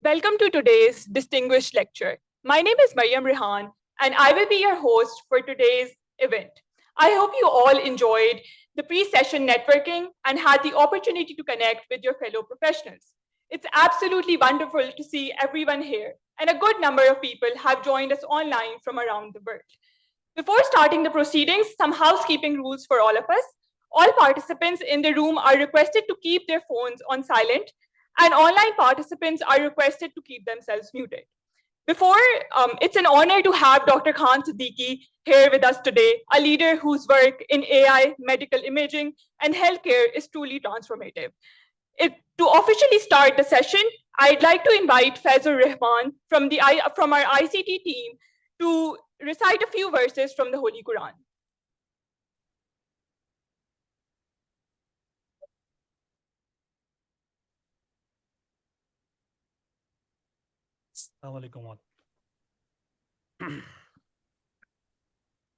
Welcome to today's distinguished lecture. My name is Mariam Rehan, and I will be your host for today's event. I hope you all enjoyed the pre-session networking and had the opportunity to connect with your fellow professionals. It's absolutely wonderful to see everyone here, and a good number of people have joined us online from around the world. Before starting the proceedings, some housekeeping rules for all of us. All participants in the room are requested to keep their phones on silent, and online participants are requested to keep themselves muted. It's an honor to have Dr. Khan Siddiqui here with us today, a leader whose work in AI, medical imaging, and healthcare is truly transformative. To officially start the session, I'd like to invite Fazur Rahman from our ICT team to recite a few verses from the Holy Quran.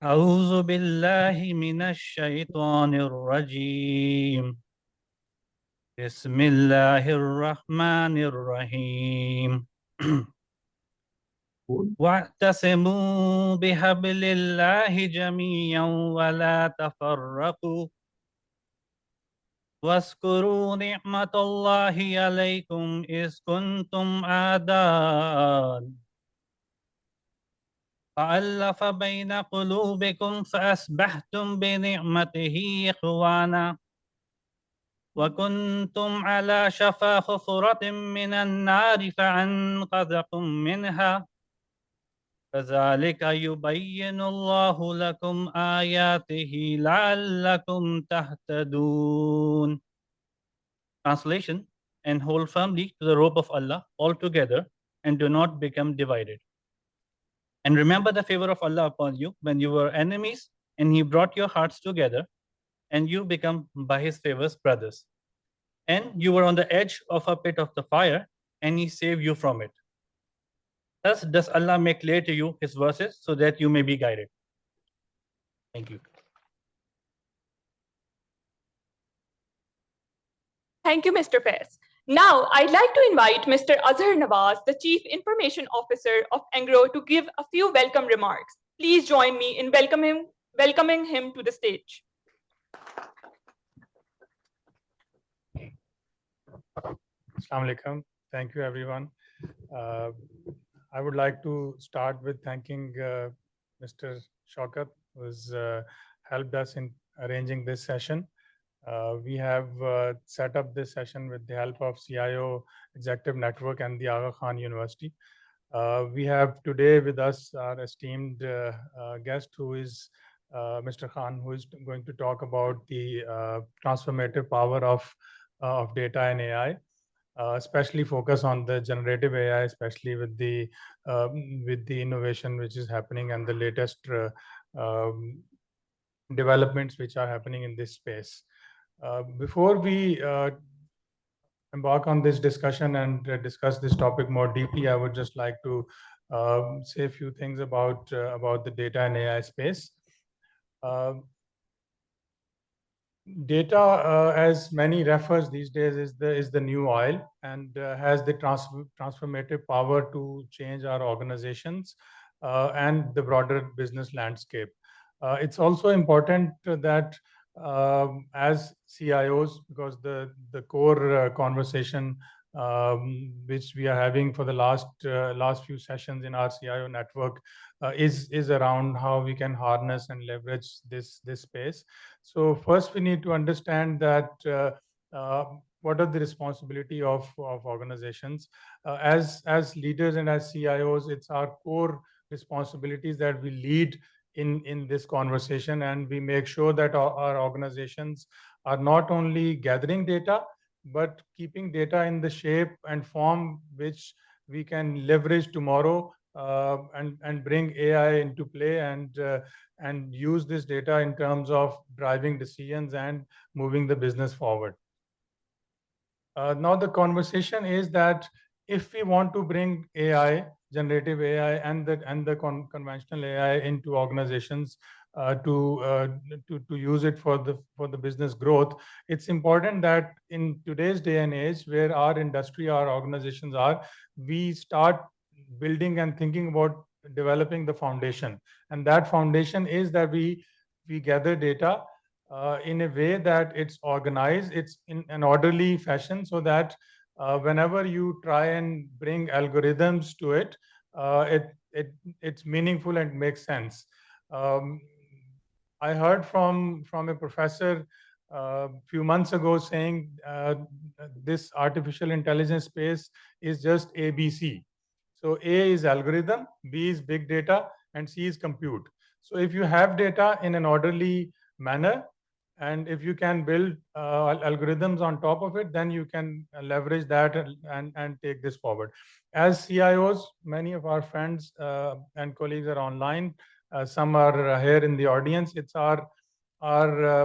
أعوذ بالله من الشيطان الرجيم بسم الله الرحمن الرحيم واعتصموا بحبل الله جميعا ولا تفرقوا واذكروا نعمة الله عليكم إذ كنتم أعداء فألف بين قلوبكم فأصبحتم بنعمته إخوانا وكنتم على شفا حفرة من النار فأنقذكم منها كذلك يبين الله لكم آياته لعلكم تهتدون. Translation: and hold firmly to the rope of Allah altogether and do not become divided. And remember the favor of Allah upon you when you were enemies, and He brought your hearts together, and you become by His favors brothers. And you were on the edge of a pit of the fire, and He saved you from it. Thus does Allah make clear to you His verses so that you may be guided. Thank you. Thank you, Mr. Faiz. Now, I'd like to invite Mr. Azhar Nawaz, the Chief Information Officer of Engro, to give a few welcome remarks. Please join me in welcoming him to the stage. Assalamu alaikum. Thank you, everyone. I would like to start with thanking Mr. Shaukat, who has helped us in arranging this session. We have set up this session with the help of CIO Executive Network and the Aga Khan University. We have today with us our esteemed guest, who is Mr. Khan, who is going to talk about the transformative power of data and AI. Especially focus on the generative AI, especially with the innovation which is happening and the latest developments which are happening in this space. Before we embark on this discussion and discuss this topic more deeply, I would just like to say a few things about the data and AI space. Data, as many refers these days, is the new oil, and has the transformative power to change our organizations and the broader business landscape. It's also important that as CIOs, because the core conversation which we are having for the last few sessions in our CIO network is around how we can harness and leverage this space. So first, we need to understand that what are the responsibility of organizations as leaders and as CIOs. It's our core responsibilities that we lead in this conversation, and we make sure that our organizations are not only gathering data but keeping data in the shape and form which we can leverage tomorrow and bring AI into play and use this data in terms of driving decisions and moving the business forward. Now the conversation is that if we want to bring AI, generative AI, and the conventional AI into organizations, to use it for the business growth. It's important that in today's day and age, where our industry, our organizations are, we start building and thinking about developing the foundation. And that foundation is that we gather data in a way that it's organized, it's in an orderly fashion, so that whenever you try and bring algorithms to it, it's meaningful and makes sense. Um, I heard from a professor a few months ago saying this artificial intelligence space is just ABC. So A is algorithm, B is big data, and C is compute. So if you have data in an orderly manner, and if you can build algorithms on top of it, then you can leverage that and take this forward. As CIOs, many of our friends and colleagues are online. Some are here in the audience. It's our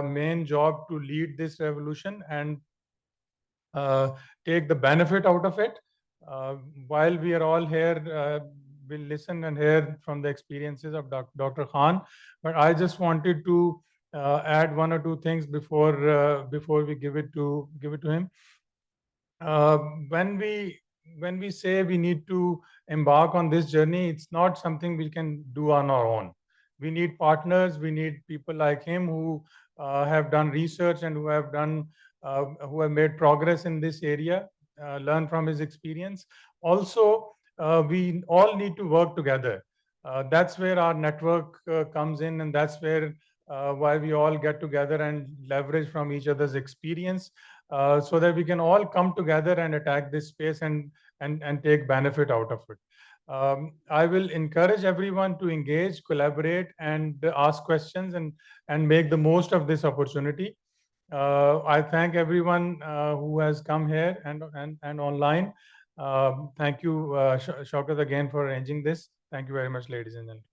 main job to lead this revolution and take the benefit out of it. Uh, while we are all here, we'll listen and hear from the experiences of Dr. Khan. But I just wanted to add one or two things before we give it to him. uh, when we when we say we need to embark on this journey, it's not something we can do on our own. We need partners. We need people like him who have done research and who have made progress in this area. Learn from his experience. Also, we all need to work together. That's where our network comes in, and that's where why we all get together and leverage from each other's experience, so that we can all come together and attack this space and take benefit out of it. I will encourage everyone to engage, collaborate, and ask questions and make the most of this opportunity. I thank everyone who has come here and online. Thank you, Shaukat, again for arranging this. Thank you very much, ladies and gentlemen.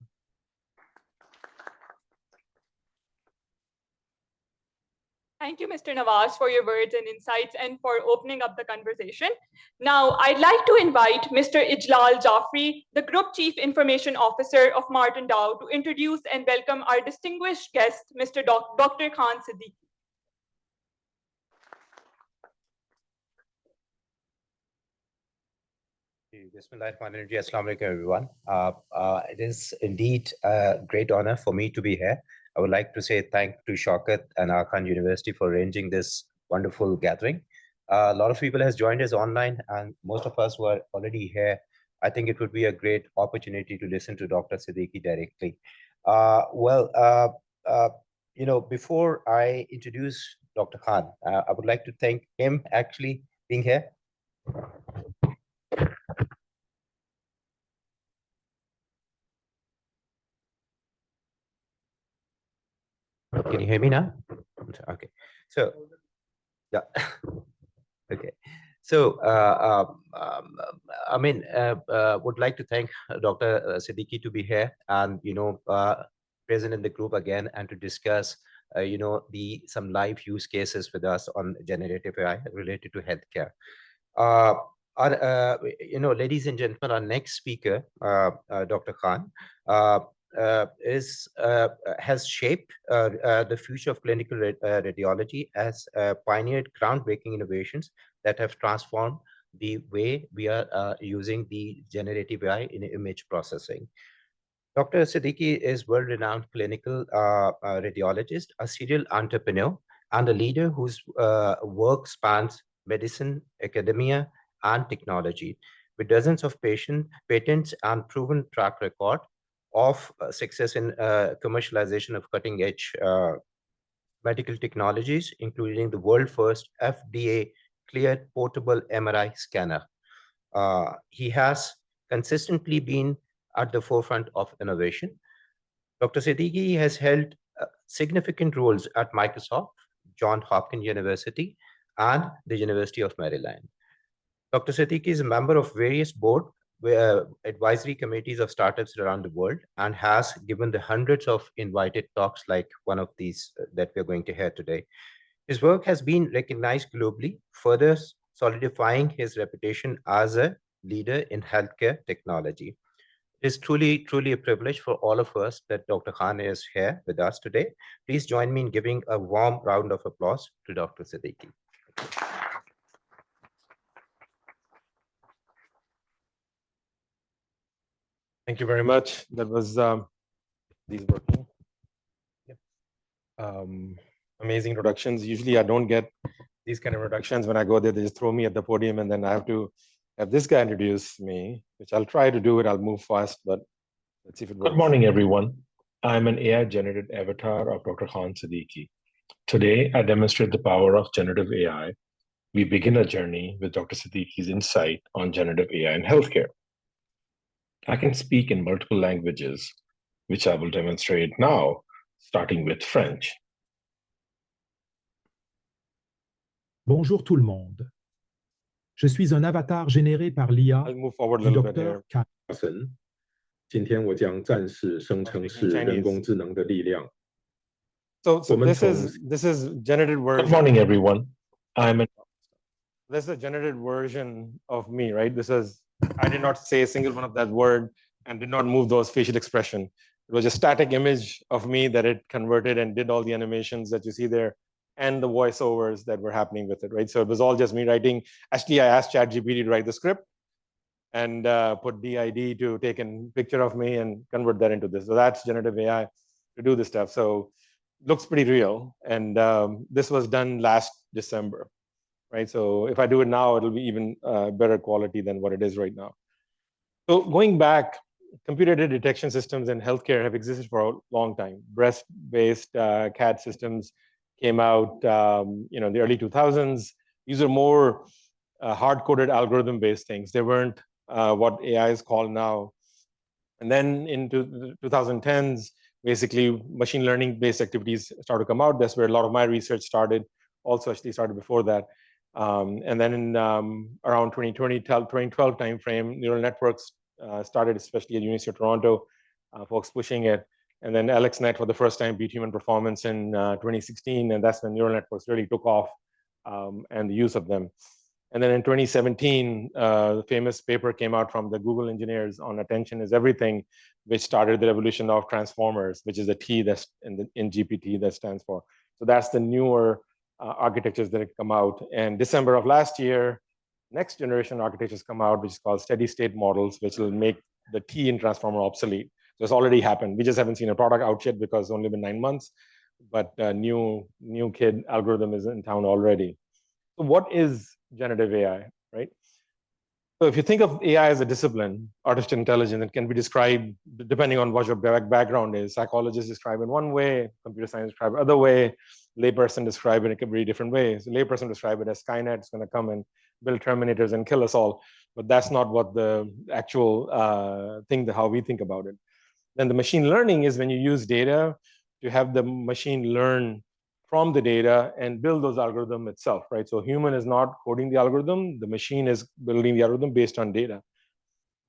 Thank you, Mr. Nawaz, for your words and insights and for opening up the conversation. Now, I'd like to invite Mr. Ijlal Jaffrey, the Group Chief Information Officer of Martin Dow, to introduce and welcome our distinguished guest, Mr. Dr. Khan Siddiqui. Bismillahirrahmanirrahim. Assalamu alaikum, everyone. It is indeed a great honor for me to be here. I would like to say thank to Shaukat and Arkan University for arranging this wonderful gathering. A lot of people has joined us online, and most of us who are already here. I think it would be a great opportunity to listen to Dr. Siddiqui directly. Before I introduce Dr. Khan, I would like to thank him actually being here. Can you hear me now? Okay. So, yeah. Okay. So, would like to thank Dr. Siddiqui to be here and, present in the group again and to discuss, some live use cases with us on generative AI related to healthcare. Ladies and gentlemen, our next speaker, Dr. Khan, has shaped the future of clinical radiology, as pioneered groundbreaking innovations that have transformed the way we are using the generative AI in image processing. Dr. Siddiqui is world-renowned clinical radiologist, a serial entrepreneur, and a leader whose work spans medicine, academia, and technology, with dozens of patents and proven track record of success in commercialization of cutting-edge medical technologies, including the world first FDA-cleared portable MRI scanner. He has consistently been at the forefront of innovation. Dr. Siddiqui has held significant roles at Microsoft, Johns Hopkins University, and the University of Maryland. Dr. Siddiqui is a member of various board advisory committees of startups around the world and has given the hundreds of invited talks like one of these that we're going to hear today. His work has been recognized globally, further solidifying his reputation as a leader in healthcare technology. It's truly a privilege for all of us that Dr. Khan is here with us today. Please join me in giving a warm round of applause to Dr. Siddiqui. Thank you very much. That was these working. Yep. Amazing introductions. Usually I don't get these kind of introductions. When I go there, they just throw me at the podium and then I have to have this guy introduce me, which I'll try to do it. I'll move fast, but let's see if it works. Good morning, everyone. I'm an AI-generated avatar of Dr. Khan Siddiqui. Today, I demonstrate the power of generative AI. We begin a journey with Dr. Siddiqui's insight on generative AI in healthcare. I can speak in multiple languages, which I will demonstrate now, starting with French. Bonjour tout le monde. Je suis un avatar généré par l'IA I'll move forward a du little bit docteur here. Khan. 今天我将暂时声称是人工智能的力量。 So this is generated version. Good morning, everyone. This is a generated version of me, right? I did not say a single one of that word and did not move those facial expression. It was a static image of me that it converted and did all the animations that you see there and the voiceovers that were happening with it, right? So it was all just me writing. Actually, I asked ChatGPT to write the script and put DID to take a picture of me and convert that into this. So that's generative AI to do this stuff. So it looks pretty real. And this was done last December, right? So if I do it now, it'll be even better quality than what it is right now. So going back, computer-aided detection systems in healthcare have existed for a long time. Breast-based CAD systems came out in the early 2000s. These are more hard-coded algorithm-based things. They weren't what AI is called now. And then into the 2010s, basically machine learning-based activities started to come out. That's where a lot of my research started. Also actually started before that. And then in around 2020, 2012 timeframe, neural networks started, especially at University of Toronto, folks pushing it. And then AlexNet for the first time beat human performance in 2016. And that's when neural networks really took off and the use of them. And then in 2017, the famous paper came out from the Google engineers on attention is everything, which started the revolution of transformers, which is the T that's in GPT that stands for. So that's the newer architectures that have come out. And December of last year, next generation architectures come out, which is called steady state models, which will make the T in transformer obsolete. So it's already happened. We just haven't seen a product out yet because it's only been 9 months, but new kid algorithm is in town already. So what is generative AI, right? So if you think of AI as a discipline, artificial intelligence, it can be described depending on what your background is. Psychologists describe it one way, computer science describe it another way, layperson describe it in a very different way. So layperson describe it as Skynet is going to come and build Terminators and kill us all. But that's not what the actual thing, how we think about it. Then the machine learning is when you use data to have the machine learn from the data and build those algorithms itself, right? So human is not coding the algorithm, the machine is building the algorithm based on data.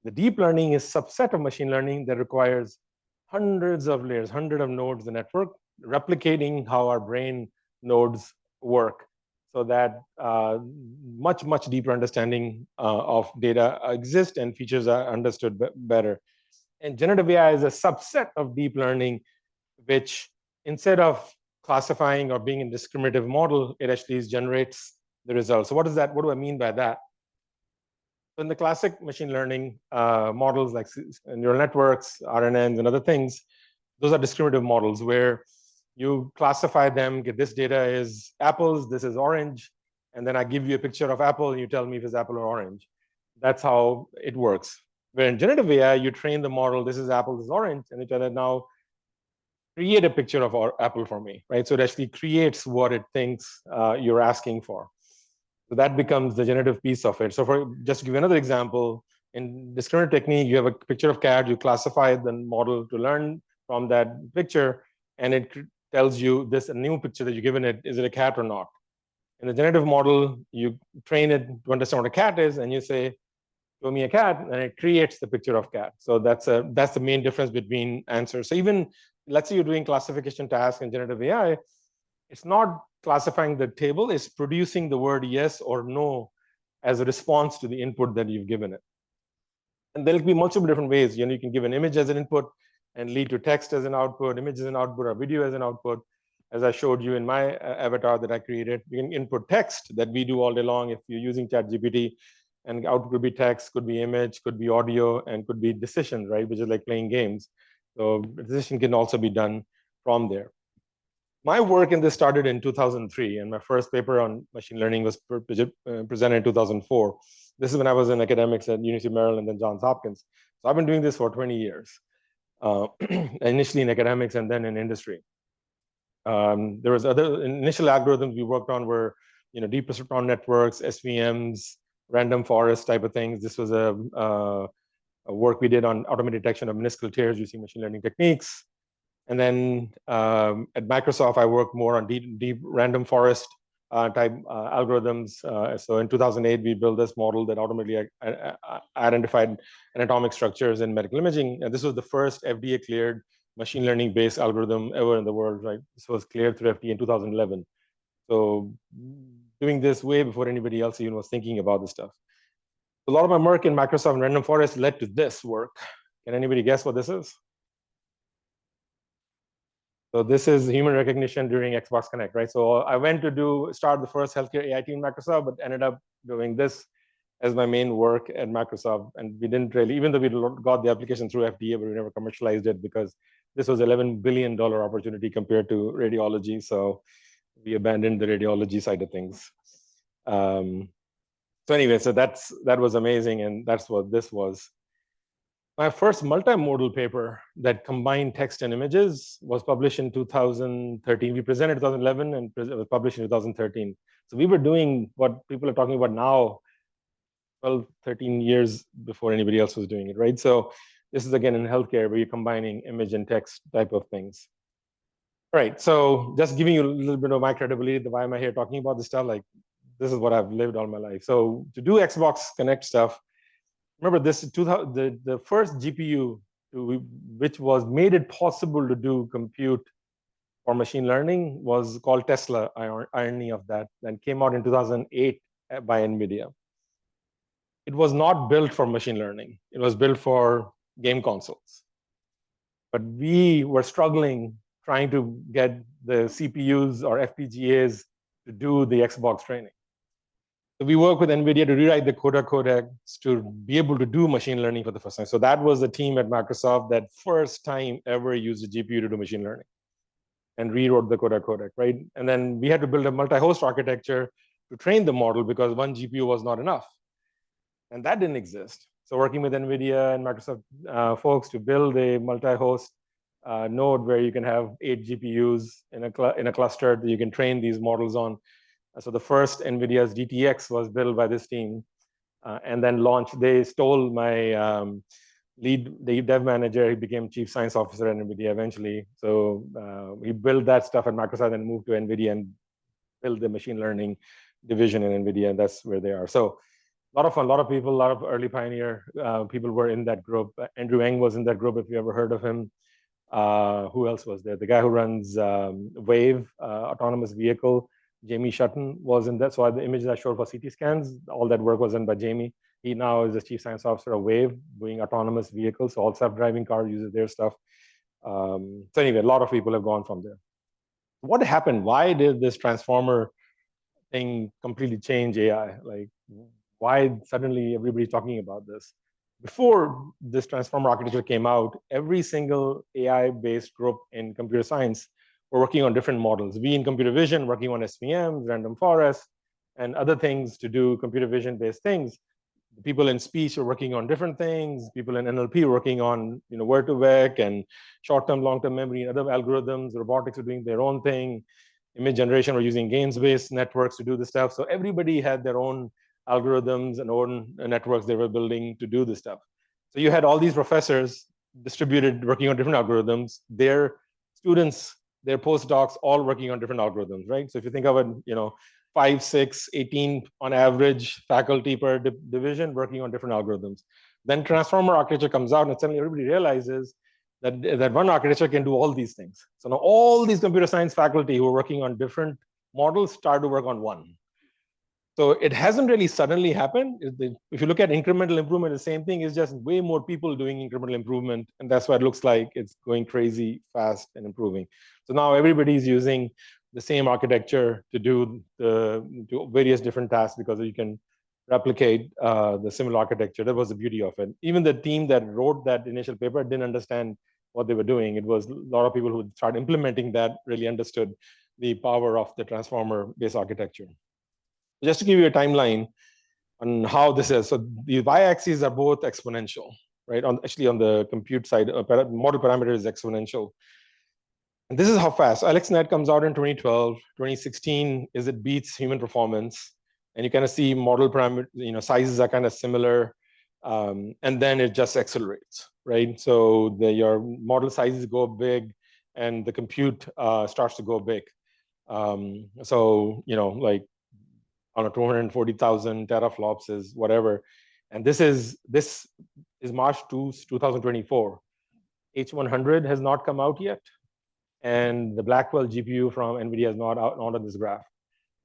The deep learning is a subset of machine learning that requires hundreds of layers, hundreds of nodes in the network, replicating how our brain nodes work so that much deeper understanding of data exists and features are understood better. And generative AI is a subset of deep learning, which instead of classifying or being a discriminative model, it actually generates the results. So what is that? What do I mean by that? So in the classic machine learning models like neural networks, RNNs, and other things, those are discriminative models where you classify them, get this data is apples, this is orange, and then I give you a picture of apple and you tell me if it's apple or orange. That's how it works. Where in generative AI, you train the model, this is apple, this is orange, and you tell it now, create a picture of our apple for me, right? So it actually creates what it thinks you're asking for. So that becomes the generative piece of it. So for just to give you another example, in discriminative technique, you have a picture of cat, you classify the model to learn from that picture, and it tells you this a new picture that you've given it, is it a cat or not? In the generative model, you train it to understand what a cat is, and you say, show me a cat, and it creates the picture of cat. So that's the main difference between answers. So even, let's say you're doing classification tasks in generative AI, it's not classifying the table, it's producing the word yes or no as a response to the input that you've given it. And there'll be multiple different ways. You can give an image as an input and lead to text as an output, image as an output, or video as an output. As I showed you in my avatar that I created, you can input text that we do all day long if you're using ChatGPT, and output could be text, could be image, could be audio, and could be decisions, right? Which is like playing games. So decision can also be done from there. My work in this started in 2003, and my first paper on machine learning was presented in 2004. This is when I was in academics at University of Maryland and then Johns Hopkins. So I've been doing this for 20 years, initially in academics and then in industry. There was other initial algorithms we worked on were, deep perceptron networks, SVMs, random forest type of things. This was a work we did on automated detection of minuscule tears using machine learning techniques. And then at Microsoft, I worked more on deep random forest type algorithms. So in 2008, we built this model that automatically identified anatomic structures in medical imaging. And this was the first FDA-cleared machine learning-based algorithm ever in the world, right? This was cleared through FDA in 2011. So doing this way before anybody else even was thinking about this stuff. A lot of my work in Microsoft and random forest led to this work. Can anybody guess what this is? So this is human recognition during Xbox Connect, right? So I went to start the first healthcare AI team in Microsoft, but ended up doing this as my main work at Microsoft. And we didn't really, even though we got the application through FDA, but we never commercialized it because this was $11 billion opportunity compared to radiology. So we abandoned the radiology side of things. So anyway, so that was amazing. And that's what this was. My first multimodal paper that combined text and images was published in 2013. We presented in 2011 and was published in 2013. So we were doing what people are talking about now, 12, 13 years before anybody else was doing it, right? So this is again in healthcare where you're combining image and text type of things. All right, so just giving you a little bit of my credibility, why am I here talking about this stuff? Like, this is what I've lived all my life. So to do Xbox Connect stuff, remember this, the first GPU which was made it possible to do compute or machine learning was called Tesla, irony of that, and came out in 2008 by NVIDIA. It was not built for machine learning. It was built for game consoles. But we were struggling trying to get the CPUs or FPGAs to do the Xbox training. So we work with NVIDIA to rewrite the CODA codecs to be able to do machine learning for the first time. So that was the team at Microsoft that first time ever used a GPU to do machine learning and rewrote the CODA codec, right? And then we had to build a multi-host architecture to train the model because one GPU was not enough. And that didn't exist. So working with NVIDIA and Microsoft folks to build a multi-host node where you can have 8 GPUs in a cluster that you can train these models on. So the first NVIDIA's DTX was built by this team and then launched. They stole my the dev manager. He became chief science officer at NVIDIA eventually. So he built that stuff at Microsoft and moved to NVIDIA and built the machine learning division in NVIDIA, and that's where they are. So a lot of fun, a lot of people, a lot of early pioneer people were in that group. Andrew Ng was in that group, if you ever heard of him. Who else was there? The guy who runs Wave, autonomous vehicle. Jamie Shutton was in that. So the images I showed for CT scans, all that work was done by Jamie. He now is the chief science officer of Wave, doing autonomous vehicles. So all self-driving cars uses their stuff. So anyway, a lot of people have gone from there. What happened? Why did this transformer thing completely change AI? Like, why suddenly everybody's talking about this? Before this transformer architecture came out, every single AI-based group in computer science were working on different models. We in computer vision working on SVMs, random forests, and other things to do computer vision-based things. People in speech are working on different things. People in NLP are working on word-to-vec and short-term, long-term memory and other algorithms. Robotics are doing their own thing. Image generation, we're using gains-based networks to do this stuff. So everybody had their own algorithms and own networks they were building to do this stuff. So you had all these professors distributed working on different algorithms, their students, their postdocs, all working on different algorithms, right? So if you think of it, 5, 6, 18 on average faculty per division working on different algorithms. Then transformer architecture comes out and suddenly everybody realizes that one architecture can do all these things. So now all these computer science faculty who are working on different models start to work on one. So it hasn't really suddenly happened. If you look at incremental improvement, the same thing is just way more people doing incremental improvement. And that's why it looks like it's going crazy fast and improving. So now everybody's using the same architecture to do various different tasks because you can replicate the similar architecture. That was the beauty of it. Even the team that wrote that initial paper didn't understand what they were doing. It was a lot of people who started implementing that really understood the power of the transformer-based architecture. Just to give you a timeline on how this is. So the y-axes are both exponential, right? Actually on the compute side, model parameter is exponential. And this is how fast. AlexNet comes out in 2012. 2016 is it beats human performance. And you kind of see model parameter, sizes are kind of similar. And then it just accelerates, right? So your model sizes go big and the compute starts to go big. So, like, on a 240,000 teraflops is whatever. And this is March 2024. H100 has not come out yet. And the Blackwell GPU from NVIDIA is not out on this graph.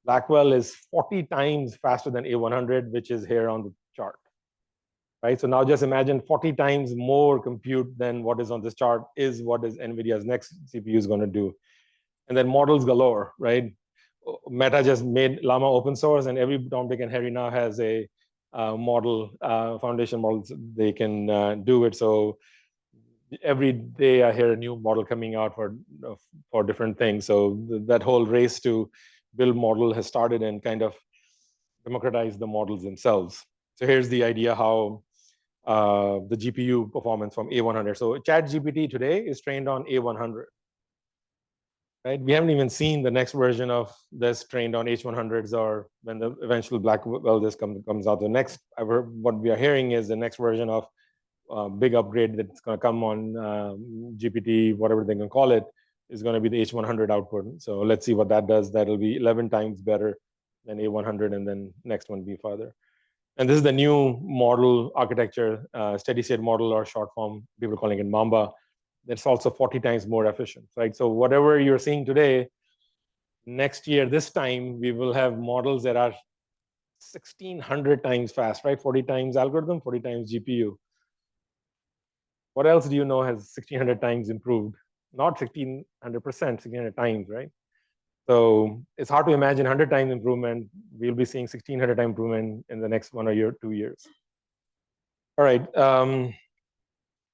Blackwell is 40 times faster than A100, which is here on the chart. Right? So now just imagine 40 times more compute than what is on this chart is what is NVIDIA's next CPU is going to do. And then models galore, right? Meta just made Llama open source, and every Tom, Dick, and Harry now has a foundation models they can do it. So every day I hear a new model coming out for different things. So that whole race to build model has started and kind of democratize the models themselves. So here's the idea how the GPU performance from A100. So ChatGPT today is trained on A100. Right? We haven't even seen the next version of this trained on H100s or when the eventual Blackwell this comes out. The next, what we are hearing is the next version of big upgrade that's going to come on GPT, whatever they can call it, is going to be the H100 output. So let's see what that does. That'll be 11 times better than A100, and then next one be further. And this is the new model architecture, steady state model, or short form, people are calling it Mamba. That's also 40 times more efficient, right? So whatever you're seeing today, next year, this time, we will have models that are 1,600 times fast, right? 40 times algorithm, 40 times GPU. What else do you know has 1,600 times improved? Not 1,600%, 1,600 times, right? So it's hard to imagine 100 times improvement. We'll be seeing 1,600 times improvement in the next 1 or 2 years. All right.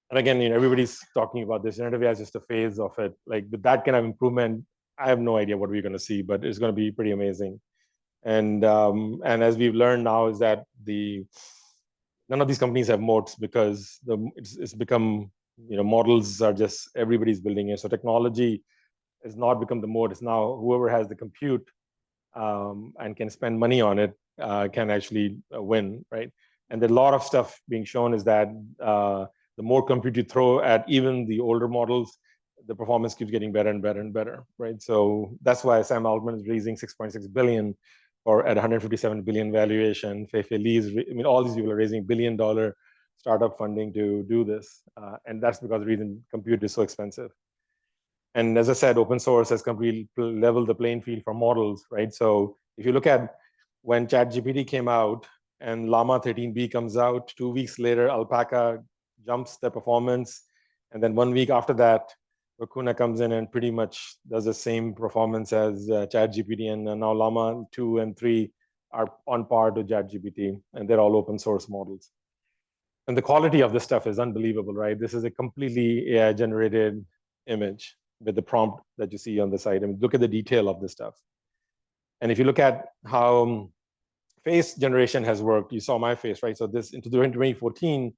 And again, everybody's talking about this. Generative AI is just a phase of it. Like with that kind of improvement, I have no idea what we're going to see, but it's going to be pretty amazing. And as we've learned now is that none of these companies have moats because it's become, models are just everybody's building it. So technology has not become the moat. It's now whoever has the compute and can spend money on it can actually win, right? And a lot of stuff being shown is that the more compute you throw at even the older models, the performance keeps getting better and better and better, right? So that's why Sam Altman is raising $6.6 billion or at 157 billion valuation. Fei-Fei Li is, all these people are raising $1 billion startup funding to do this. And that's because the reason compute is so expensive. And as I said, open source has completely leveled the playing field for models, right? So if you look at when ChatGPT came out and Llama 13B comes out, 2 weeks later, Alpaca jumps the performance. And then 1 week after that, Raccoon comes in and pretty much does the same performance as ChatGPT. And now Llama 2 and 3 are on par to ChatGPT, and they're all open source models. And the quality of this stuff is unbelievable, right? This is a completely AI generated image with the prompt that you see on the side. Look at the detail of this stuff. And if you look at how face generation has worked, you saw my face, right? So this into 2014,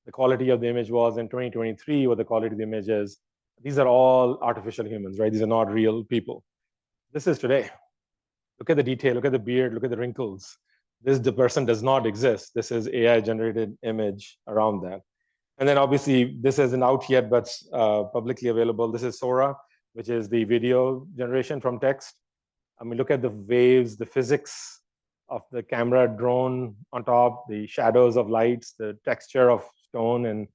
the quality of the image was. In 2023, what the quality of the image is. These are all artificial humans, right? These are not real people. This is today. Look at the detail, look at the beard, look at the wrinkles. The person does not exist. This is AI generated image around that. And then obviously this isn't out yet, but publicly available. This is Sora, which is the video generation from text. Look at the waves, the physics of the camera drone on top, the shadows of lights, the texture of stone, and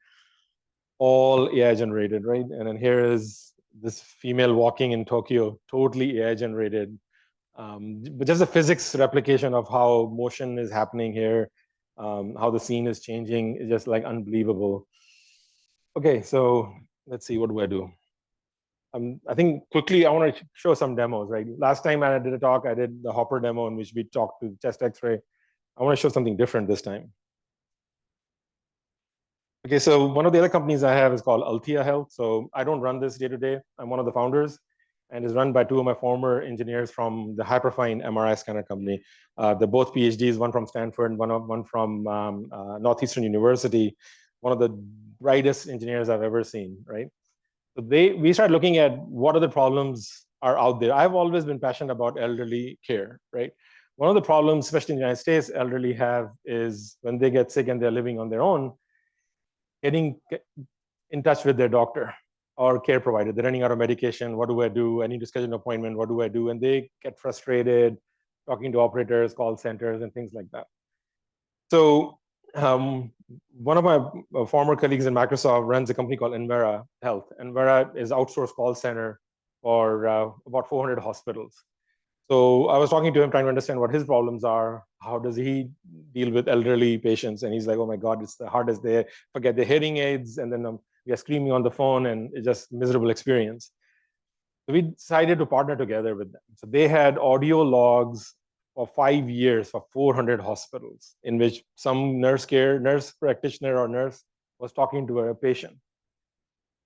all AI generated, right? And then here is this female walking in Tokyo, totally AI generated. But just the physics replication of how motion is happening here, how the scene is changing is just like unbelievable. Okay, so let's see, what do I do? I think quickly I want to show some demos, right? Last time I did a talk, I did the Hopper demo in which we talked to chest x-ray. I want to show something different this time. Okay, so one of the other companies I have is called Althea Health. So I don't run this day to day. I'm one of the founders, and is run by two of my former engineers from the Hyperfine MRI scanner company. They're both PhDs, one from Stanford and one from Northeastern University, one of the brightest engineers I've ever seen, right? So we started looking at what other problems are out there. I've always been passionate about elderly care, right? One of the problems, especially in the United States, elderly have is when they get sick and they're living on their own, getting in touch with their doctor or care provider. They're running out of medication. What do I do? I need to schedule an appointment. What do I do? And they get frustrated talking to operators, call centers, and things like that. So one of my former colleagues in Microsoft runs a company called Envera Health. Envera is outsourced call center for about 400 hospitals. So I was talking to him, trying to understand what his problems are. How does he deal with elderly patients? And he's like, oh my God, it's the hardest. They forget their hearing aids, and then we are screaming on the phone, and it's just miserable experience. So we decided to partner together with them. So they had audio logs for 5 years for 400 hospitals, in which some nurse practitioner or nurse was talking to a patient.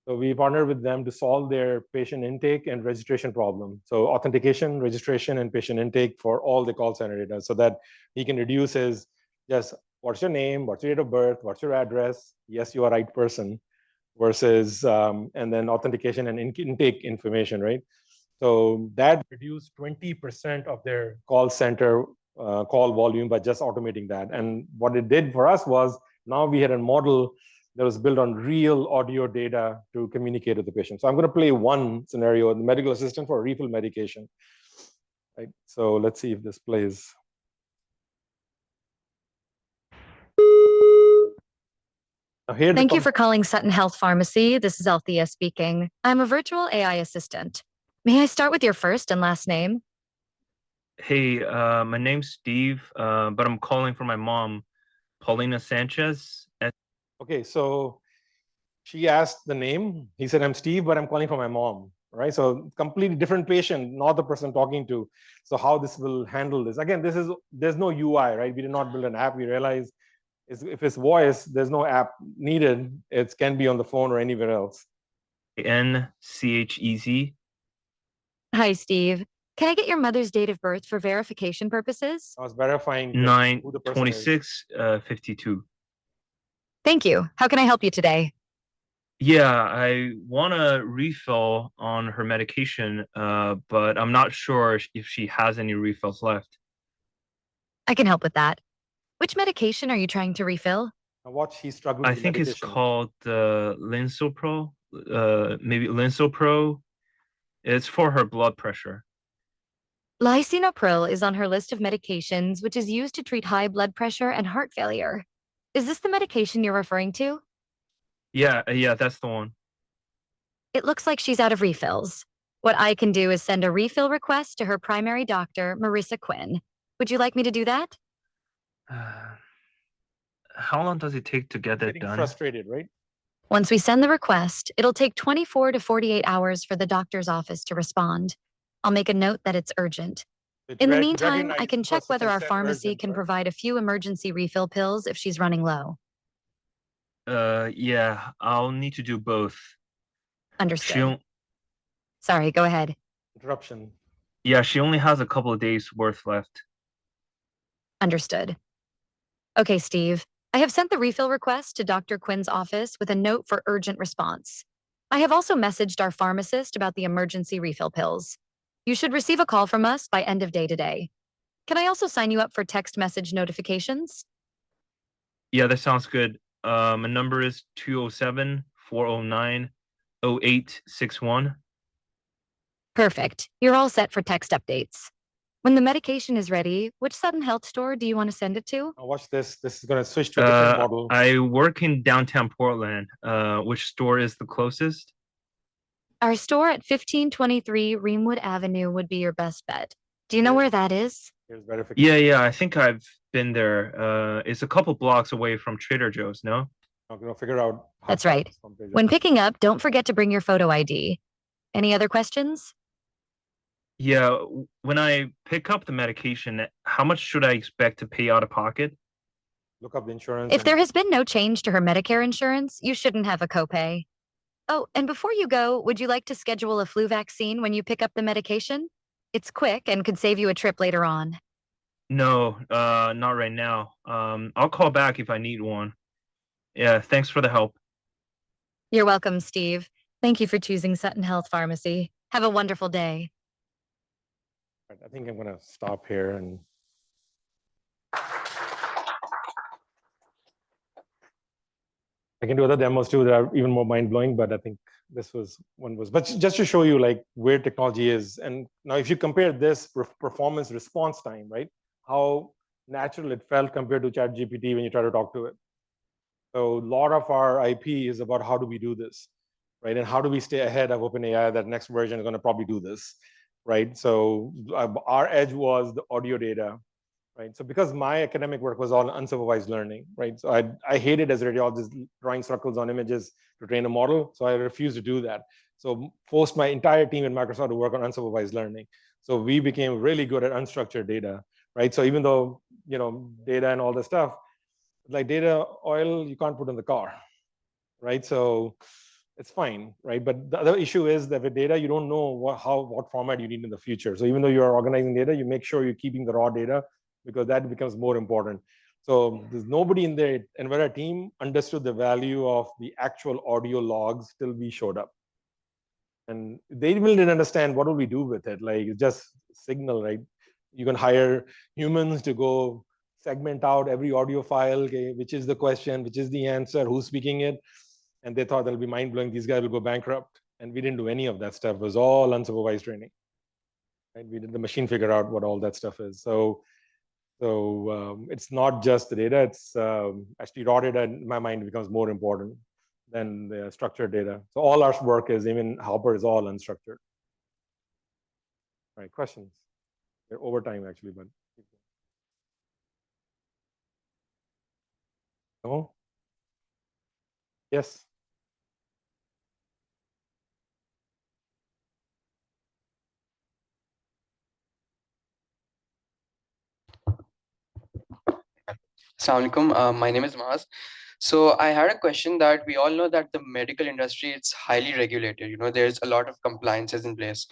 So we partnered with them to solve their patient intake and registration problem. So authentication, registration, and patient intake for all the call center data, so that he can reduce his just what's your name, what's your date of birth, what's your address, yes, you are right person, versus and then authentication and intake information, right? So that reduced 20% of their call center call volume by just automating that. And what it did for us was, now we had a model that was built on real audio data to communicate with the patient. So I'm going to play one scenario, the medical assistant for refill medication. Right. So let's see if this plays. Thank you for calling Sutton Health Pharmacy. This is Althea speaking. I'm a virtual AI assistant. May I start with your first and last name? Hey, my name's Steve, but I'm calling for my mom, Paulina Sanchez. Okay, so she asked the name. He said, I'm Steve, but I'm calling for my mom, right? So completely different patient, not the person talking to. So how this will handle this? Again, there's no UI, right? We did not build an app. We realized if it's voice, there's no app needed. It can be on the phone or anywhere else. N-C-H-E-Z. Hi, Steve. Can I get your mother's date of birth for verification purposes? I was verifying 9/26/52. Thank you. How can I help you today? Yeah, I want a refill on her medication, but I'm not sure if she has any refills left. I can help with that. Which medication are you trying to refill? Now watch, he's struggling I with think medication. it's called Linsopro, maybe Linsopro. It's for her blood pressure. Lisinopril is on her list of medications, which is used to treat high blood pressure and heart failure. Is this the medication you're referring to? Yeah, that's the one. It looks like she's out of refills. What I can do is send a refill request to her primary doctor, Marissa Quinn. Would you like me to do that? How long does it take to get that done? Frustrated, right? Once we send the request, it'll take 24 to 48 hours for the doctor's office to respond. I'll make a note that it's urgent. In the meantime, I can check whether our pharmacy can provide a few emergency refill pills if she's running low. Yeah, I'll need to do both. Understood. Sorry, go ahead. Interruption. Yeah, she only has a couple of days worth left. Understood. Okay, Steve. I have sent the refill request to Dr. Quinn's office with a note for urgent response. I have also messaged our pharmacist about the emergency refill pills. You should receive a call from us by end of day today. Can I also sign you up for text message notifications? Yeah, that sounds good. My number is 207-409-0861. Perfect. You're all set for text updates. When the medication is ready, which Sutton Health store do you want to send it to? Now watch this. This is going to switch to a different model. I work in downtown Portland. Which store is the closest? Our store at 1523 Reamwood Avenue would be your best bet. Do you know where that is? Here's verification. Yeah, I think I've been there. It's a couple blocks away from Trader Joe's, no? I'm going to figure out. That's right. When picking up, don't forget to bring your photo ID. Any other questions? Yeah, when I pick up the medication, how much should I expect to pay out of pocket? Look up the insurance. If there has been no change to her Medicare insurance, you shouldn't have a copay. Oh, and before you go, would you like to schedule a flu vaccine when you pick up the medication? It's quick and could save you a trip later on. No, not right now. I'll call back if I need one. Yeah, thanks for the help. You're welcome, Steve. Thank you for choosing Sutton Health Pharmacy. Have a wonderful day. I think I'm going to stop here and I can do other demos too that are even more mind-blowing, but I think this was one was, but just to show you like where technology is. And now if you compare this performance response time, right? How natural it felt compared to ChatGPT when you try to talk to it. So a lot of our IP is about how do we do this, right? And how do we stay ahead of OpenAI, that next version is going to probably do this, right? So our edge was the audio data, right? So because my academic work was all unsupervised learning, right? So I hated as a radiologist drawing circles on images to train a model. So I refused to do that. So forced my entire team at Microsoft to work on unsupervised learning. So we became really good at unstructured data, right? So even though, you know, data and all this stuff, like data oil, you can't put in the car, right? So it's fine, right? But the other issue is that with data, you don't know what format you need in the future. So even though you are organizing data, you make sure you're keeping the raw data because that becomes more important. So there's nobody in the NVIDIA team understood the value of the actual audio logs till we showed up. And they really didn't understand what do we do with it. Like just signal, right? You can hire humans to go segment out every audio file, okay, which is the question, which is the answer, who's speaking it. And they thought that'll be mind-blowing. These guys will go bankrupt. And we didn't do any of that stuff. It was all unsupervised training. Right? We did the machine figure out what all that stuff is. So it's not just the data. It's actually raw data in my mind becomes more important than the structured data. So all our work is, even Hopper is all unstructured. All right, questions? They're over time actually, but. No? Yes. Assalamu alaikum. My name is Maz. So I had a question that we all know that the medical industry, it's highly regulated. You know, there's a lot of compliances in place,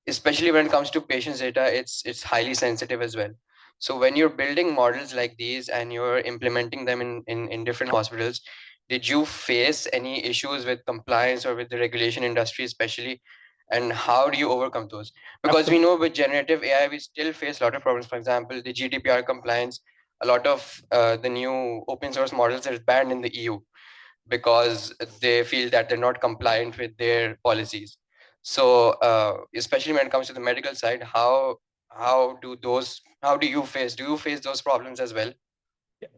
especially when it comes to patients' data. It's highly sensitive as well. So when you're building models like these and you're implementing them in different hospitals, did you face any issues with compliance or with the regulation industry, especially? And how do you overcome those? Because we know with generative AI, we still face a lot of problems. For example, the GDPR compliance, a lot of the new open source models are banned in the EU because they feel that they're not compliant with their policies. So especially when it comes to the medical side, how do you face those problems as well? Yeah,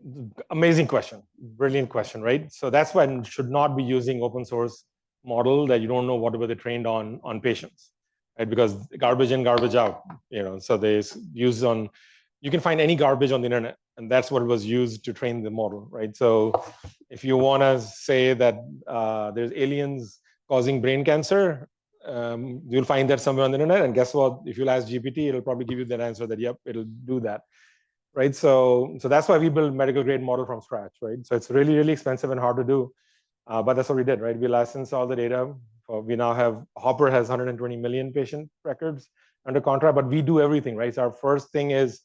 amazing question, brilliant question, right? So that's why you should not be using open source model that you don't know what were they trained on patients, right? Because garbage in, garbage out, you know. So they use on, you can find any garbage on the internet, and that's what was used to train the model, right? So if you want to say that there's aliens causing brain cancer, you'll find that somewhere on the internet. And guess what? If you'll ask GPT, it'll probably give you that answer that, yep, it'll do that, right? So that's why we build medical grade model from scratch, right? So it's really, really expensive and hard to do. But that's what we did, right? We licensed all the data. We now have, Hopper has 120 million patient records under contract, but we do everything, right? So our first thing is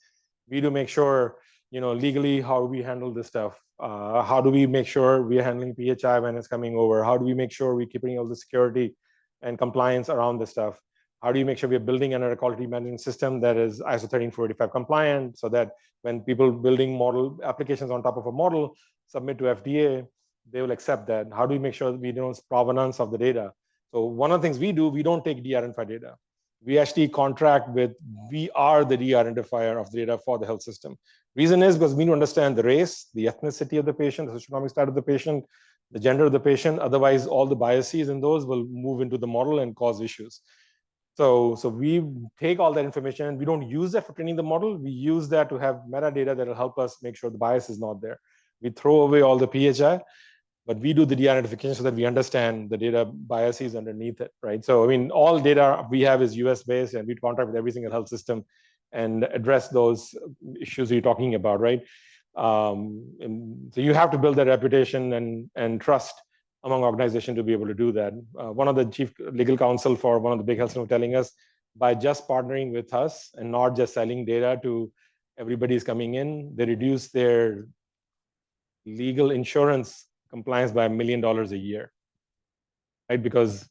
we do make sure, you know, legally, how do we handle this stuff? How do we make sure we're handling PHI when it's coming over? How do we make sure we're keeping all the security and compliance around this stuff? How do you make sure we're building another quality management system that is ISO 13485 compliant, so that when people building model applications on top of a model submit to FDA, they will accept that? How do we make sure that we know provenance of the data? So one of the things we do, we don't take de-identified data. We actually contract with, we are the de-identifier of the data for the health system. Reason is because we need to understand the race, the ethnicity of the patient, the socioeconomic status of the patient, the gender of the patient. Otherwise, all the biases in those will move into the model and cause issues. So we take all that information. We don't use that for training the model. We use that to have metadata that will help us make sure the bias is not there. We throw away all the PHI, but we do the de-identification so that we understand the data biases underneath it, right? So, I mean, all data we have is US-based, and we contract with every single health system and address those issues you're talking about, right? And so you have to build that reputation and trust among organizations to be able to do that. One of the chief legal counsel for one of the big health systems telling us, by just partnering with us and not just selling data to everybody's coming in, they reduce their legal insurance compliance by $1 million a year, right? Because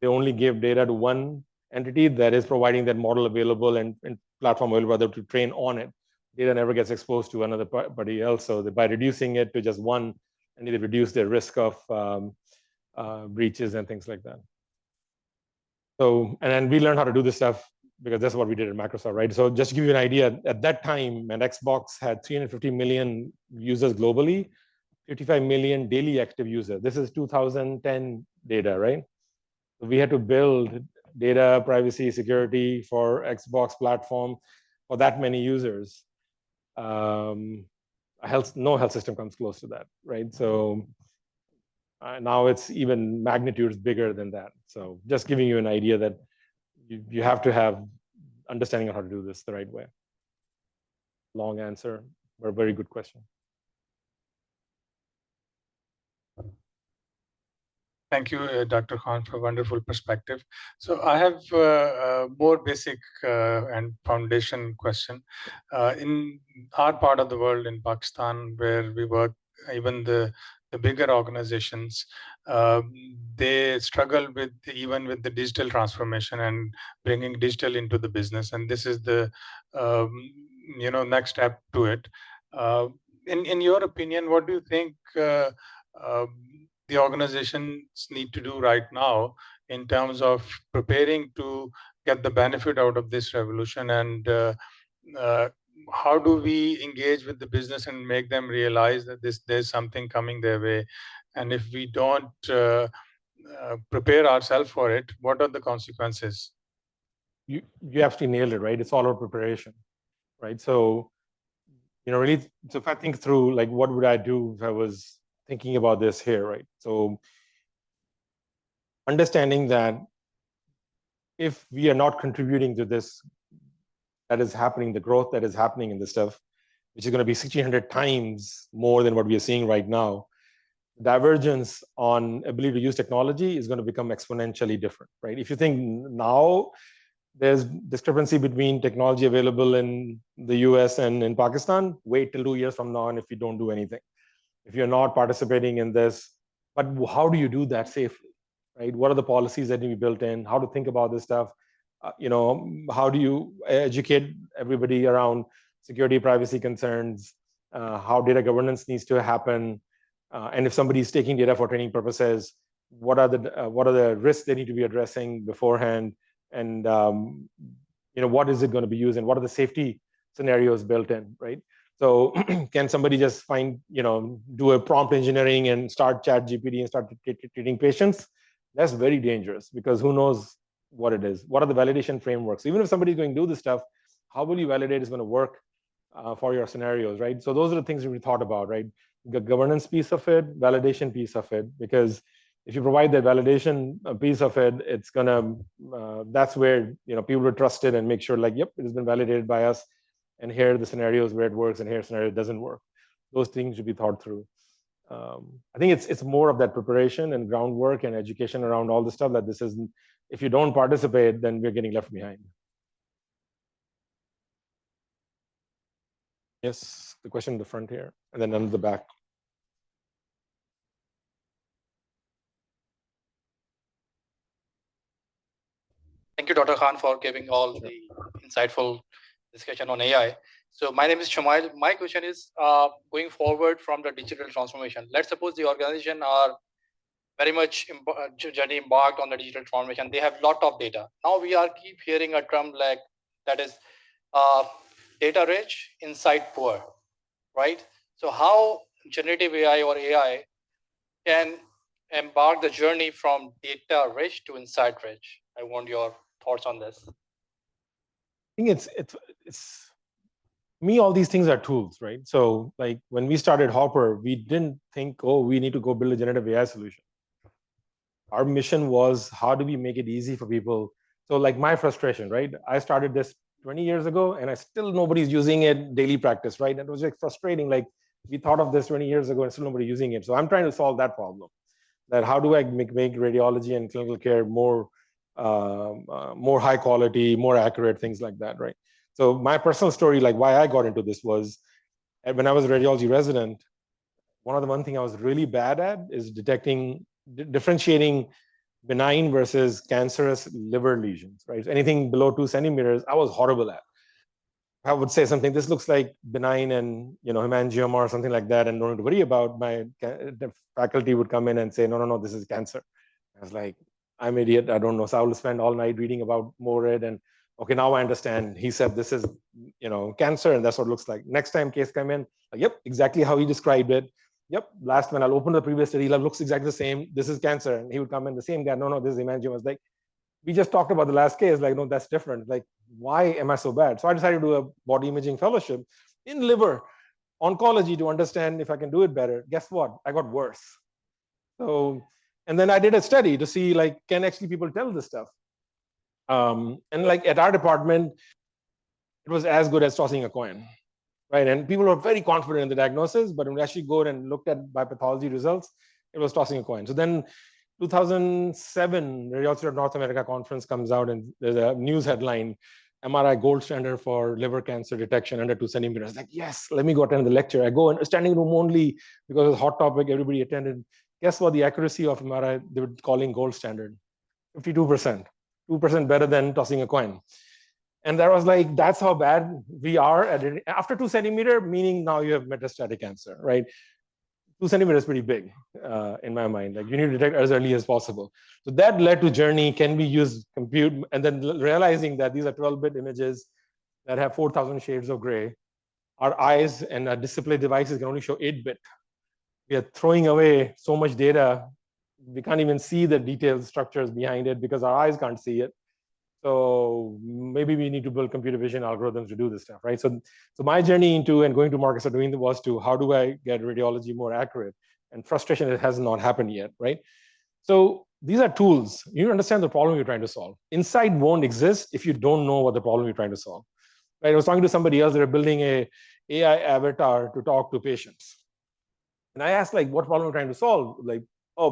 they only give data to one entity that is providing that model available and platform available to train on it. Data never gets exposed to another party else. So by reducing it to just one, and they reduce their risk of breaches and things like that. So, and then we learned how to do this stuff because that's what we did at Microsoft, right? So just to give you an idea, at that time, when Xbox had 350 million users globally, 55 million daily active users. This is 2010 data, right? So we had to build data privacy security for Xbox platform for that many users. No health system comes close to that, right? So now it's even magnitudes bigger than that. So just giving you an idea that you have to have understanding of how to do this the right way. Long answer, but a very good question. Thank you, Dr. Khan, for a wonderful perspective. So I have a more basic and foundation question. In our part of the world, in Pakistan, where we work, even the bigger organizations, they struggle with even with the digital transformation and bringing digital into the business. And this is the next step to it. In your opinion, what do you think the organizations need to do right now in terms of preparing to get the benefit out of this revolution, and how do we engage with the business and make them realize that there's something coming their way, and if we don't prepare ourselves for it, what are the consequences? You absolutely nailed it, right? It's all about preparation, right? So, really, so if I think through, like, what would I do if I was thinking about this here, right? So understanding that if we are not contributing to this that is happening, the growth that is happening in this stuff, which is going to be 1,600 times more than what we are seeing right now, divergence on ability to use technology is going to become exponentially different, right? If you think now there's discrepancy between technology available in the US and in Pakistan, wait till 2 years from now and if you don't do anything. If you're not participating in this, but how do you do that safely, right? What are the policies that need to be built in? How to think about this stuff? How do you educate everybody around security, privacy concerns? How data governance needs to happen? And if somebody is taking data for training purposes, what are the risks they need to be addressing beforehand? And what is it going to be used, and what are the safety scenarios built in, right? So can somebody just do a prompt engineering and start ChatGPT and start treating patients? That's very dangerous, because who knows what it is? What are the validation frameworks? Even if somebody's going to do this stuff, how will you validate it's going to work for your scenarios, right? So those are the things we thought about, right? The governance piece of it, validation piece of it, because if you provide that validation piece of it, it's gonna, that's where people will trust it and make sure, like, yep, it has been validated by us. And here are the scenarios where it works, and here scenario doesn't work. Those things should be thought through. I think it's more of that preparation and groundwork and education around all the stuff that this isn't. If you don't participate, then we're getting left behind. Yes, the question in the front here, and then on the back. Thank you, Dr. Khan, for giving all the insightful discussion on AI. So my name is Shamail. My question is, going forward from the digital transformation, let's suppose the organization are very much journey embarked on the digital transformation. They have a lot of data. Now we are keep hearing a term like that is data rich, insight poor, right? So how generative AI or AI can embark the journey from data rich to insight rich? I want your thoughts on this? I think it's me, all these things are tools, right? So like when we started Hopper, we didn't think, oh, we need to go build a generative AI solution. Our mission was, how do we make it easy for people? So like my frustration, right? I started this 20 years ago and I still nobody's using it daily practice, right? And it was like frustrating. Like we thought of this 20 years ago and still nobody using it. So I'm trying to solve that problem. That how do I make radiology and clinical care more high quality, more accurate, things like that, right? So my personal story, like why I got into this was when I was a radiology resident, one thing I was really bad at is differentiating benign versus cancerous liver lesions, right? So anything below 2 centimeters, I was horrible at. I would say something, this looks like benign and hemangioma or something like that, and don't need to worry about. The faculty would come in and say, no, this is cancer. I was like, I'm idiot, I don't know. So I will spend all night reading about MORID and okay, now I understand. He said this is cancer and that's what it looks like. Next time case come in, like, yep, exactly how he described it. Yep, last one, I'll open the previous study, looks exactly the same. This is cancer. And he would come in, the same guy, no, this is hemangioma. I was like, we just talked about the last case, like, no, that's different. Like, why am I so bad? So I decided to do a body imaging fellowship in liver oncology to understand if I can do it better. Guess what? I got worse. So, and then I did a study to see, like, can actually people tell this stuff? And like at our department, it was as good as tossing a coin, right? And people were very confident in the diagnosis, but when we actually go and looked at biopathology results, it was tossing a coin. So then 2007, the Radiology of North America conference comes out and there's a news headline, MRI gold standard for liver cancer detection under 2 centimeters. Like, yes, let me go attend the lecture. I go in standing room only because it's a hot topic, everybody attended. Guess what? The accuracy of MRI, they were calling gold standard, 52%, 2% better than tossing a coin. And that was like, that's how bad we are at it. After 2 centimeter, meaning now you have metastatic cancer, right? 2 centimeters is pretty big in my mind. Like you need to detect as early as possible. So that led to journey, can we use compute? And then realizing that these are 12-bit images that have 4,000 shades of gray. Our eyes and our display devices can only show 8-bit. We are throwing away so much data. We can't even see the detailed structures behind it because our eyes can't see it. So maybe we need to build computer vision algorithms to do this stuff, right? So my journey into and going to markets was to how do I get radiology more accurate? And frustration, it has not happened yet, right? So these are tools. You understand the problem you're trying to solve. Insight won't exist if you don't know what the problem you're trying to solve. Right? I was talking to somebody else, they're building a AI avatar to talk to patients. And I asked, like, what problem are you trying to solve? Like, oh,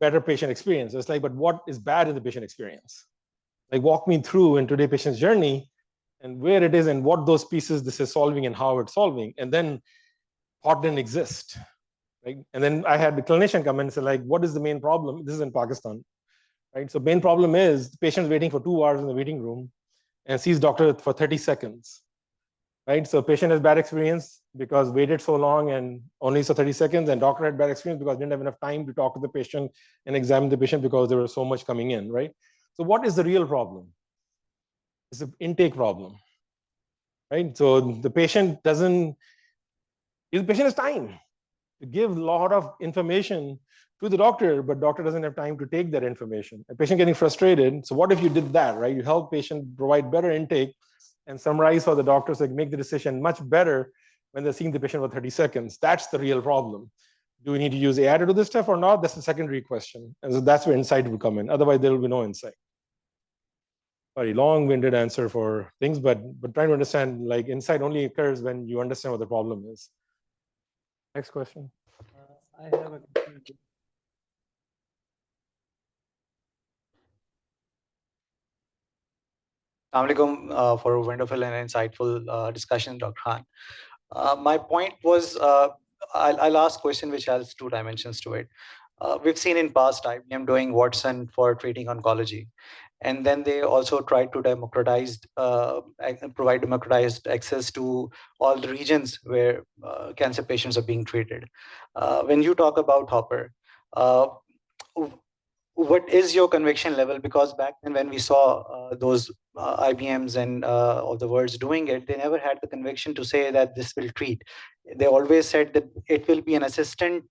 better patient experience. It's like, but what is bad in the patient experience? Like, walk me through in today's patient's journey and where it is and what those pieces this is solving and how it's solving. And then thought didn't exist, right? And then I had the clinician come in and say, like, what is the main problem? This is in Pakistan, right? So main problem is the patient's waiting for 2 hours in the waiting room and sees doctor for 30 seconds, right? So patient has bad experience because waited so long and only so 30 seconds, and doctor had bad experience because didn't have enough time to talk to the patient and examine the patient because there was so much coming in, right? So what is the real problem? It's an intake problem, right? So the patient has time to give a lot of information to the doctor, but doctor doesn't have time to take that information. A patient getting frustrated. So what if you did that, right? You help patient provide better intake and summarize for the doctor so they can make the decision much better when they're seeing the patient for 30 seconds. That's the real problem. Do we need to use AI to do this stuff or not? That's the secondary question. And so that's where insight will come in. Otherwise, there will be no insight. Sorry, long-winded answer for things, but trying to understand, like, insight only occurs when you understand what the problem is. Next question. I have a question. Assalamualaikum for a wonderful and insightful discussion, Dr. Khan. My point was, I'll ask a question which has 2 dimensions to it. We've seen in past IBM doing Watson for treating oncology. And then they also tried to provide democratized access to all the regions where cancer patients are being treated. When you talk about Hopper, what is your conviction level? Because back then when we saw those IBMs and all the worlds doing it, they never had the conviction to say that this will treat. They always said that it will be an assistant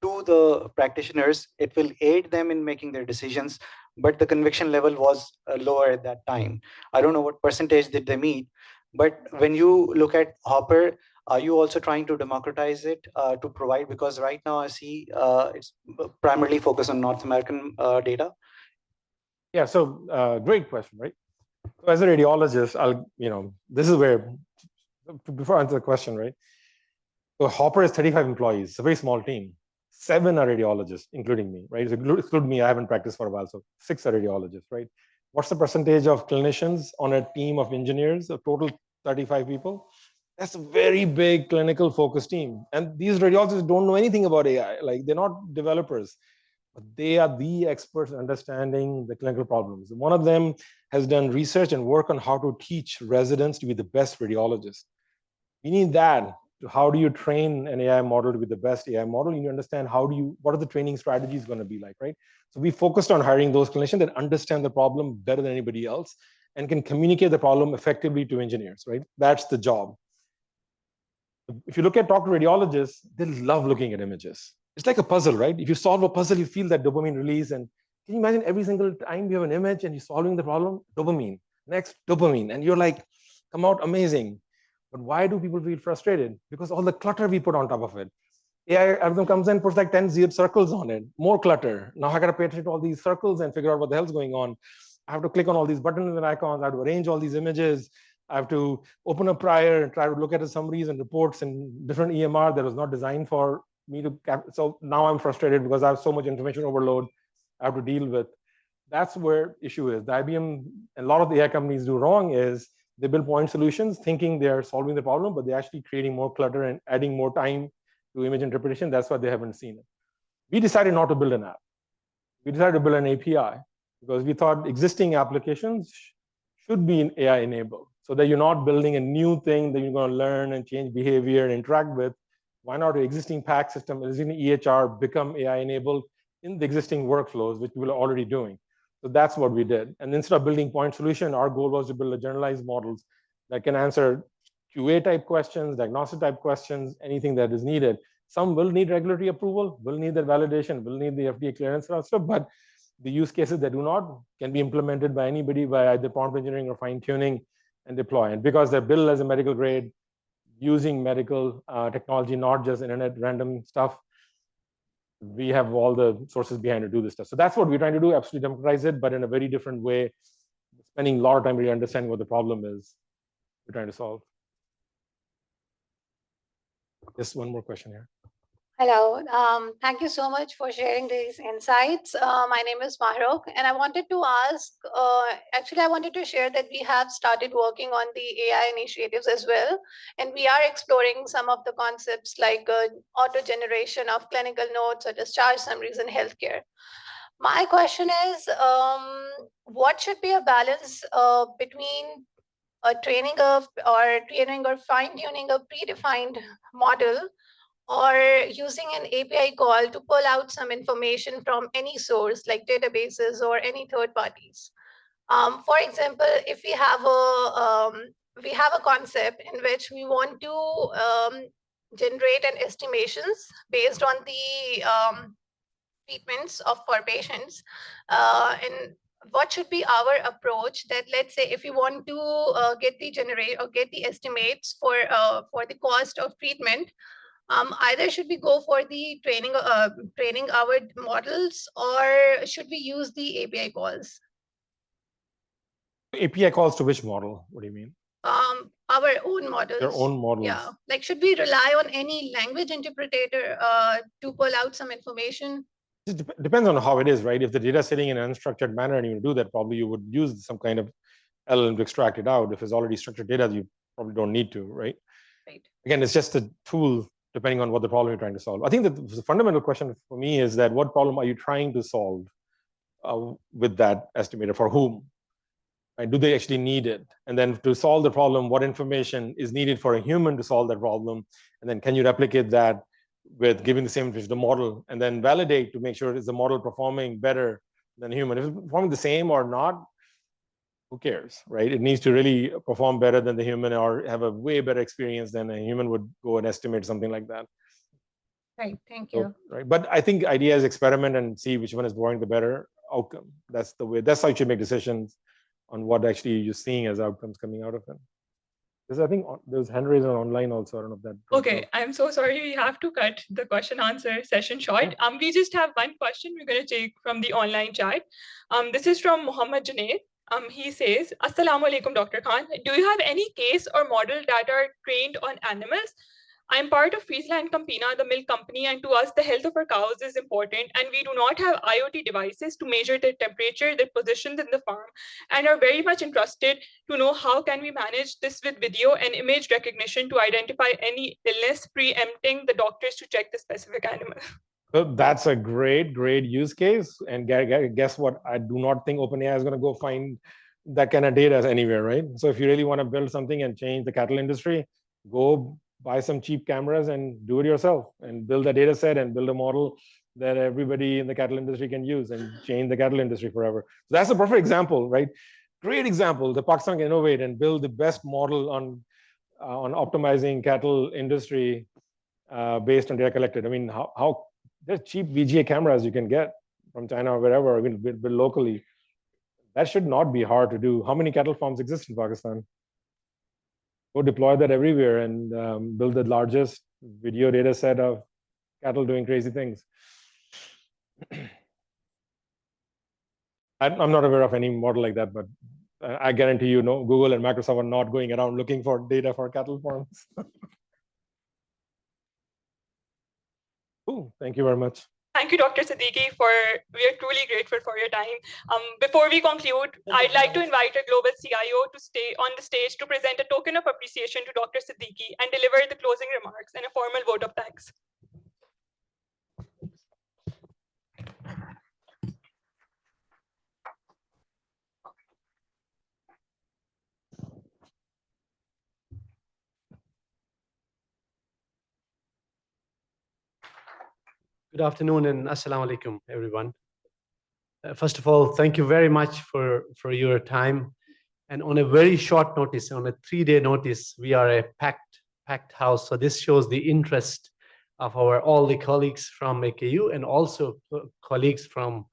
to the practitioners. It will aid them in making their decisions, but the conviction level was lower at that time. I don't know what percentage did they meet, but when you look at Hopper, are you also trying to democratize it to provide? Because right now I see it's primarily focused on North American data. Yeah, so great question, right? So as a radiologist, this is where, before I answer the question, right? So Hopper has 35 employees. It's a very small team. 7 are radiologists, including me, right? So exclude me, I haven't practiced for a while, so 6 are radiologists, right? What's the percentage of clinicians on a team of engineers, a total 35 people? That's a very big clinical focused team. And these radiologists don't know anything about AI. Like, they're not developers, but they are the experts in understanding the clinical problems. One of them has done research and work on how to teach residents to be the best radiologists. We need that. How do you train an AI model to be the best AI model? You need to understand what are the training strategies going to be like, right? So we focused on hiring those clinicians that understand the problem better than anybody else and can communicate the problem effectively to engineers, right? That's the job. If you talk to radiologists, they love looking at images. It's like a puzzle, right? If you solve a puzzle, you feel that dopamine release. And can you imagine every single time you have an image and you're solving the problem, dopamine, next dopamine, and you're like, come out amazing. But why do people feel frustrated? Because all the clutter we put on top of it. AI algorithm comes in, puts like 10 circles on it, more clutter. Now I got to pay attention to all these circles and figure out what the hell's going on. I have to click on all these buttons and icons. I have to arrange all these images. I have to open a prior and try to look at the summaries and reports and different EMR that was not designed for me to so now I'm frustrated because I have so much information overload I have to deal with. That's where issue is. The IBM and a lot of the AI companies do wrong is they build point solutions thinking they're solving the problem, but they're actually creating more clutter and adding more time to image interpretation. That's why they haven't seen it. We decided not to build an app. We decided to build an API because we thought existing applications should be AI enabled so that you're not building a new thing that you're going to learn and change behavior and interact with. Why not an existing PAC system, existing EHR become AI enabled in the existing workflows, which we were already doing? So that's what we did. And instead of building point solution, our goal was to build a generalized models that can answer QA type questions, diagnostic type questions, anything that is needed. Some will need regulatory approval, will need the validation, will need the FDA clearance and stuff, but the use cases that do not can be implemented by anybody by either prompt engineering or fine tuning and deploy. And because they're built as a medical grade, using medical technology, not just internet random stuff, we have all the sources behind to do this stuff. So that's what we're trying to do, absolutely democratize it, but in a very different way, spending a lot of time really understanding what the problem is we're trying to solve. Just one more question here. Hello. Thank you so much for sharing these insights. My name is Mahrukh, and I wanted to ask, actually, I wanted to share that we have started working on the AI initiatives as well, and we are exploring some of the concepts like auto-generation of clinical notes or discharge summaries in healthcare. My question is, what should be a balance between training or fine-tuning a predefined model or using an API call to pull out some information from any source like databases or any third parties. For example, if we have a concept in which we want to generate an estimations based on the treatments for patients, and what should be our approach that, let's say, if you want to get the estimates for the cost of treatment, either should we go for the training our models, or should we use the API calls? API calls to which model? What do you mean? Our own models. Your own models. Yeah. Like, should we rely on any language interpreter to pull out some information? It depends on how it is, right? If the data is sitting in an unstructured manner and you do that, probably you would use some kind of LLM to extract it out. If it's already structured data, you probably don't need to, right? Right. Again, it's just a tool depending on what the problem you're trying to solve. I think that the fundamental question for me is that what problem are you trying to solve with that estimator, for whom? Right? Do they actually need it? And then to solve the problem, what information is needed for a human to solve that problem? And then can you replicate that with giving the same information to the model and then validate to make sure is the model performing better than a human? If it's performing the same or not, who cares, right? It needs to really perform better than the human or have a way better experience than a human would go and estimate something like that. Right, thank you. So, right, but I think idea is experiment and see which one is boring the better. outcome. That's the way. That's how you should make decisions on what actually you're seeing as outcomes coming out of it. I think there's hand raising online also. I don't know if that. Okay, I'm so sorry. We have to cut the question answer session short. We just have one question we're going to take from the online chat. This is from Muhammad Junaid. He says, Assalamu alaikum, Dr. Khan. Do you have any case or model that are trained on animals? I'm part of Friesland Campina, the milk company, and to us, the health of our cows is important, and we do not have IoT devices to measure their temperature, their positions in the farm, and are very much interested to know how can we manage this with video and image recognition to identify any illness, preempting the doctors to check the specific animal. So that's a great use case. And guess what? I do not think OpenAI is going to go find that kind of data anywhere, right? So if you really want to build something and change the cattle industry, go buy some cheap cameras and do it yourself and build a data set and build a model that everybody in the cattle industry can use and change the cattle industry forever. So that's a perfect example, right? Great example. The Pakistan can innovate and build the best model on optimizing cattle industry based on data collected. I mean, how there's cheap VGA cameras you can get from China or wherever, or build locally. That should not be hard to do. How many cattle farms exist in Pakistan? Go deploy that everywhere and build the largest video data set of cattle doing crazy things. I'm not aware of any model like that, but I guarantee you, no, Google and Microsoft are not going around looking for data for cattle farms. Cool. Thank you very much. Thank you, Dr. Siddiqui, we are truly grateful for your time. Before we conclude, I'd like to invite our global CIO to stay on the stage to present a token of appreciation to Dr. Siddiqui and deliver the closing remarks and a formal vote of thanks. Good afternoon and assalamu alaikum, everyone. First of all, thank you very much for your time. And on a very short notice, on a 3-day notice, we are a packed house. So this shows the interest of all the colleagues from AKU and also colleagues from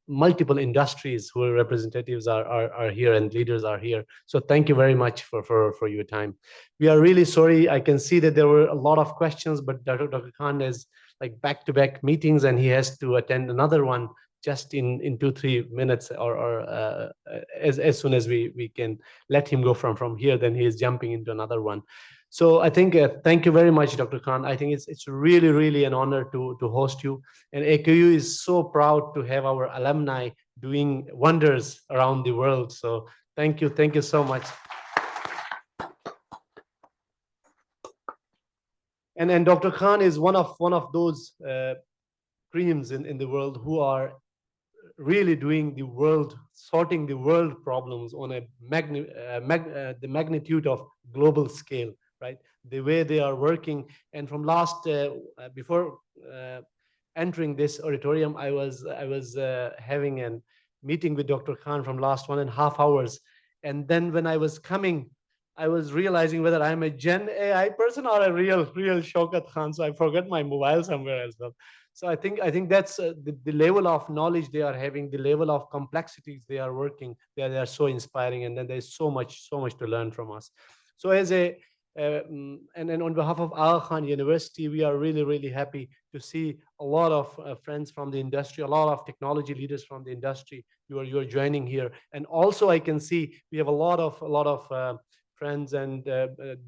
multiple industries who representatives are here and leaders are here. So thank you very much for your time. We are really sorry. I can see that there were a lot of questions, but Dr. Khan is like back-to-back meetings and he has to attend another one just in 2-3 minutes or as soon as we can let him go from here, then he is jumping into another one. So I think thank you very much, Dr. Khan. I think it's really an honor to host you, and AKU is so proud to have our alumni doing wonders around the world. So thank you so much. And Dr. Khan is one of those creams in the world who are really doing sorting the world problems on the magnitude of global scale, right? The way they are working. And from before entering this auditorium, I was having a meeting with Dr. Khan from last 1.5 hours. And then when I was coming, I was realizing whether I'm a Gen AI person or a real Shaukat Khan. So I forgot my mobile somewhere as well. So I think that's the level of knowledge they are having, the level of complexities they are working. They are so inspiring, and then there's so much to learn from us. So as and on behalf of Aga Khan University, we are really happy to see a lot of friends from the industry, a lot of technology leaders from the industry. You are joining here, and also I can see we have a lot of friends and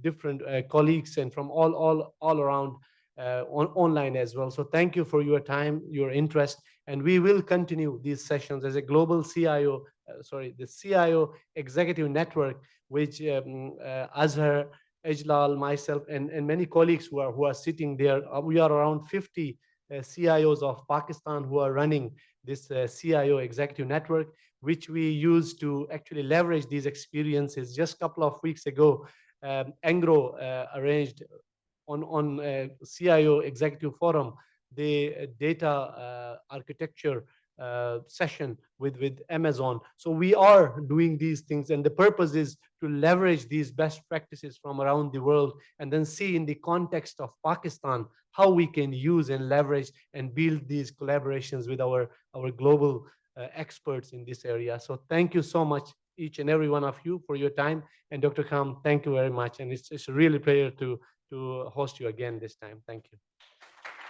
different colleagues and from all around online as well. So thank you for your time, your interest, and we will continue these sessions as a global CIO, the CIO Executive Network, which Azhar, Ejlal, myself, and many colleagues who are sitting there. We are around 50 CIOs of Pakistan who are running this CIO Executive Network, which we use to actually leverage these experiences. Just a couple of weeks ago, Angro arranged on CIO Executive Forum the data architecture session with Amazon. So we are doing these things, and the purpose is to leverage these best practices from around the world and then see in the context of Pakistan how we can use and leverage and build these collaborations with our global experts in this area. So thank you so much, each and every one of you, for your time. And Dr. Khan, thank you very much. And it's a really pleasure to host you again this time. Thank you.